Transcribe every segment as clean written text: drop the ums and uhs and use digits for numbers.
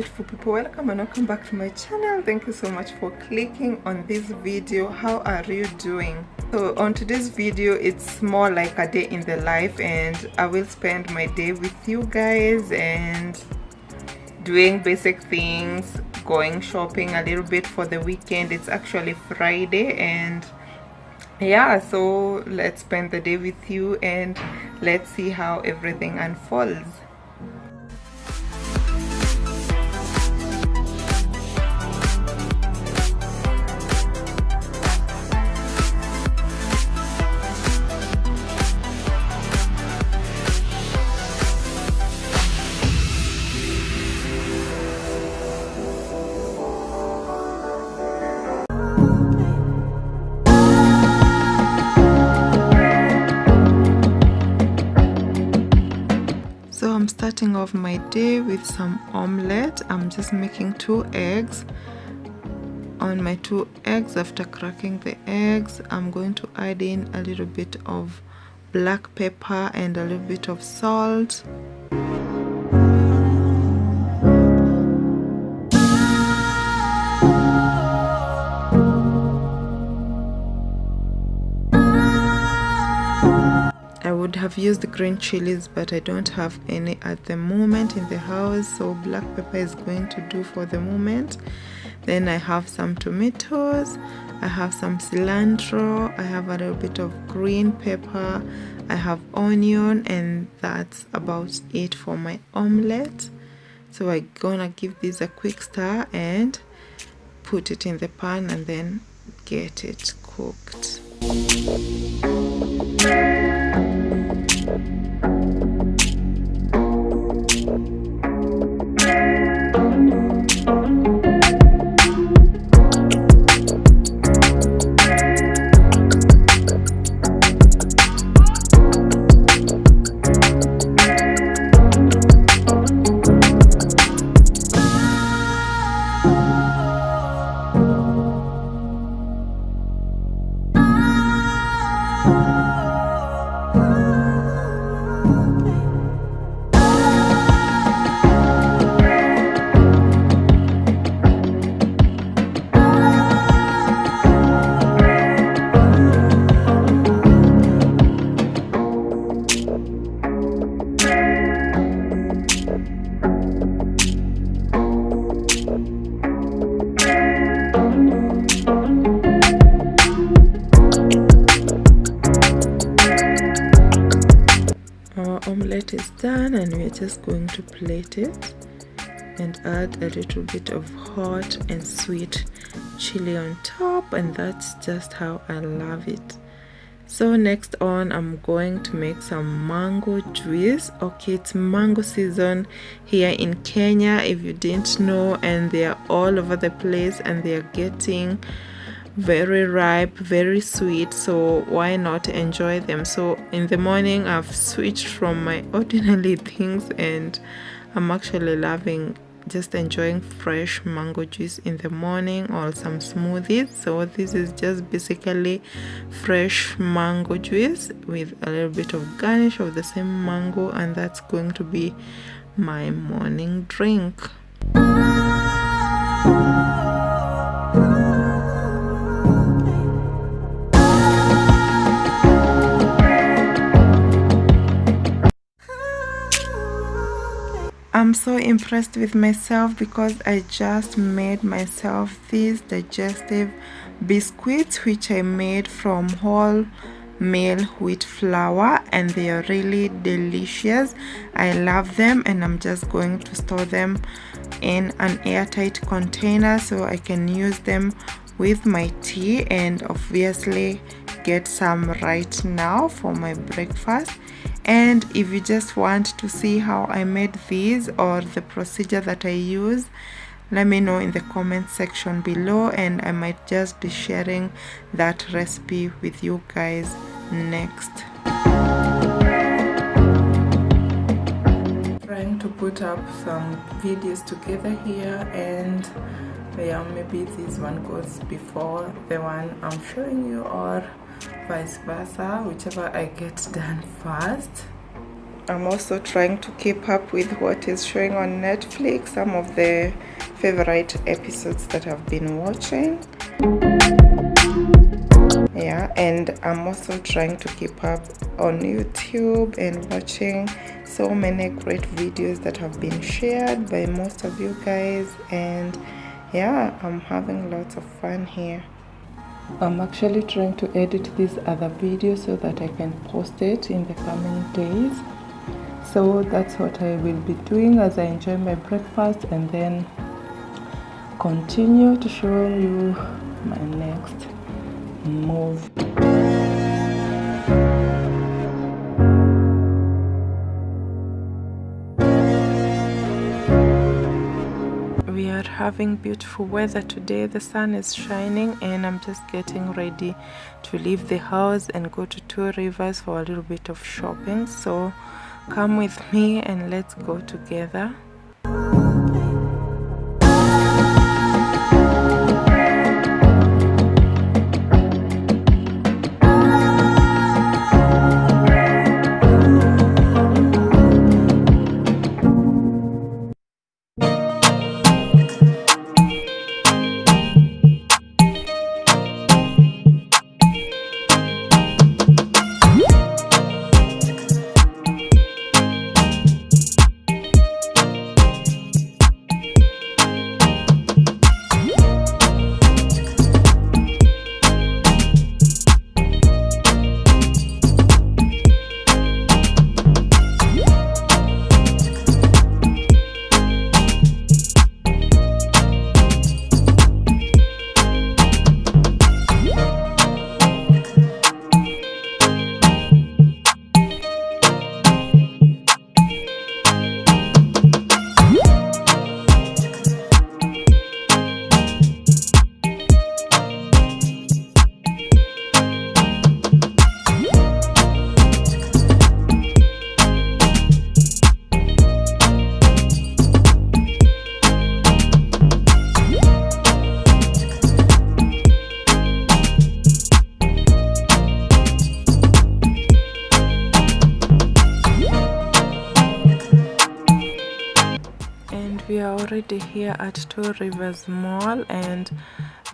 beautiful people, welcome and welcome back to my channel. Thank you so much for clicking on this video. How are you doing? So on today's video, it's more like a day in the life, and I will spend my day with you guys and doing basic things, going shopping a little bit for the weekend. It's actually Friday, and yeah, so let's spend the day with you and let's see how everything unfolds. So I'm starting off my day with some omelette. I'm just making 2 eggs. On my 2 eggs, after cracking the eggs, I'm going to add in a little bit of black pepper and a little bit of salt. I would have used green chilies, but I don't have any at the moment in the house, so black pepper is going to do for the moment. Then I have some tomatoes, I have some cilantro, I have a little bit of green pepper, I have onion, and that's about it for my omelette. So I'm gonna give this a quick stir and put it in the pan and then get it cooked. Omelette is done, and we're just going to plate it and add a little bit of hot and sweet chili on top, and that's just how I love it. So next on, I'm going to make some mango juice. Okay, it's mango season here in Kenya, if you didn't know, and they are all over the place and they are getting very ripe, very sweet, so why not enjoy them? So in the morning, I've switched from my ordinary things, and I'm actually loving just enjoying fresh mango juice in the morning, or some smoothies. So this is just basically fresh mango juice with a little bit of garnish of the same mango, and that's going to be my morning drink. I'm so impressed with myself because I just made myself these digestive biscuits, which I made from whole meal wheat flour, and they are really delicious. I love them, and I'm just going to store them in an airtight container so I can use them with my tea, and obviously get some right now for my breakfast. And if you just want to see how I made these or the procedure that I use, let me know in the comment section below, and I might just be sharing that recipe with you guys next. Trying to put up some videos together here, and yeah, maybe this one goes before the one I'm showing you, or vice versa, whichever I get done first. I'm also trying to keep up with what is showing on Netflix, some of the favorite episodes that I've been watching. Yeah, and I'm also trying to keep up on YouTube and watching so many great videos that have been shared by most of you guys, and yeah, I'm having lots of fun here. I'm actually trying to edit this other video so that I can post it in the coming days. So that's what I will be doing as I enjoy my breakfast, and then continue to show you my next move. We are having beautiful weather today. The sun is shining, and I'm just getting ready to leave the house and go to Two Rivers for a little bit of shopping. So come with me and let's go together. We are already here at Two Rivers Mall, and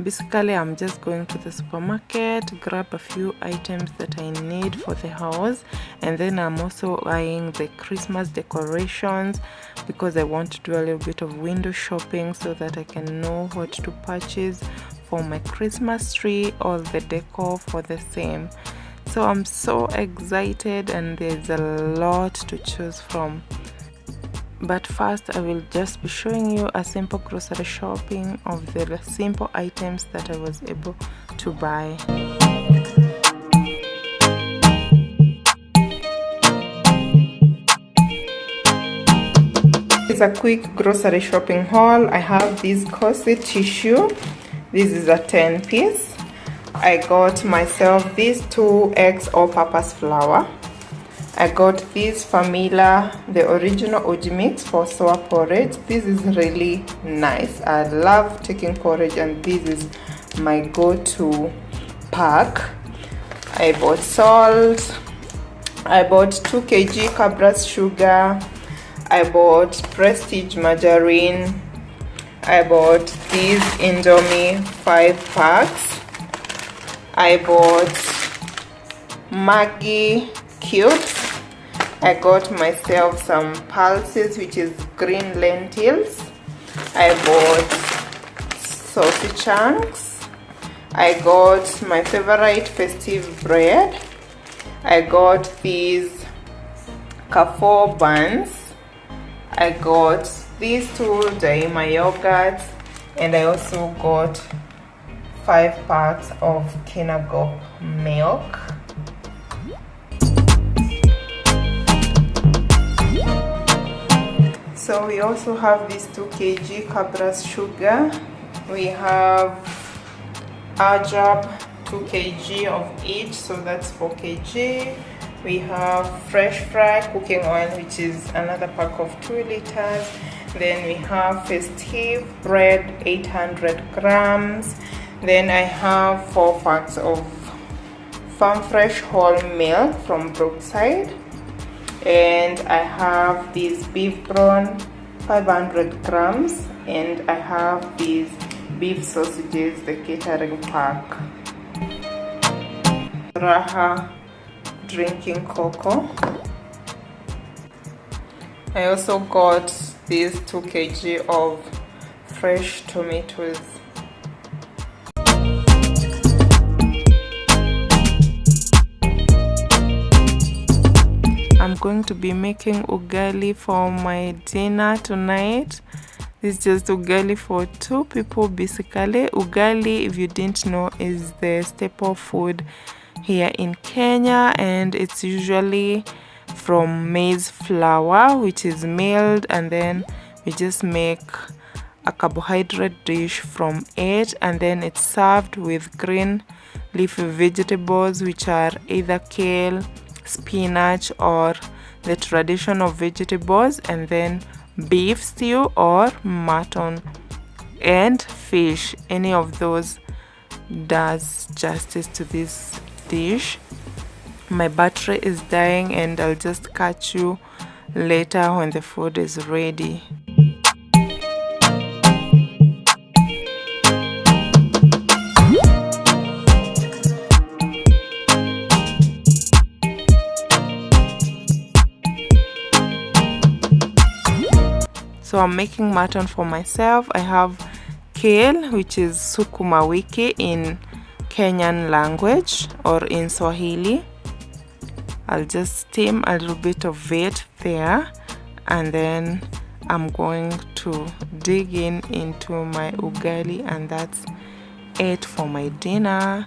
basically I'm just going to the supermarket, grab a few items that I need for the house, and then I'm also eyeing the Christmas decorations because I want to do a little bit of window shopping so that I can know what to purchase for my Christmas tree or the decor for the same. So I'm so excited, and there's a lot to choose from. But first, I will just be showing you a simple grocery shopping of the simple items that I was able to buy. It's a quick grocery shopping haul. I have this cozy tissue. This is a 10-piece. I got myself these 2 eggs all-purpose flour. I got this Famila, the original OG mix for sour porridge. This is really nice. I love taking porridge, and this is my go-to pack. I bought salt. I bought 2 kg Cabra's sugar. I bought Prestige margarine. I bought these Indomie 5 packs. I bought Maggi cubes. I got myself some pulses, which is green lentils. I bought sausage chunks. I got my favorite festive bread. I got these Carrefour buns. I got these 2 Daima yogurts, and I also got 5 packs of Kinagop milk. So we also have this 2 kg Cabra's sugar. We have Ajab 2 kg of each, so that's 4 kg. We have fresh fry cooking oil, which is another pack of 2 liters. Then we have festive bread, 800 grams. Then I have 4 packs of farm fresh whole milk from Brookside. And I have this beef brawn, 500 grams, and I have these beef sausages, the catering pack. Raha drinking cocoa. I also got these 2 kg of fresh tomatoes. I'm going to be making ugali for my dinner tonight. This is just ugali for 2 people basically. Ugali, if you didn't know, is the staple food here in Kenya, and it's usually from maize flour, which is milled, and then we just make a carbohydrate dish from it, and then it's served with green leafy vegetables, which are either kale, spinach, or the traditional vegetables, and then beef stew or mutton and fish. Any of those does justice to this dish. My battery is dying, and I'll just catch you later when the food is ready. So I'm making mutton for myself. I have kale, which is sukuma wiki in Kenyan language or in Swahili. I'll just steam a little bit of it there, and then I'm going to dig into my ugali, and that's it for my dinner.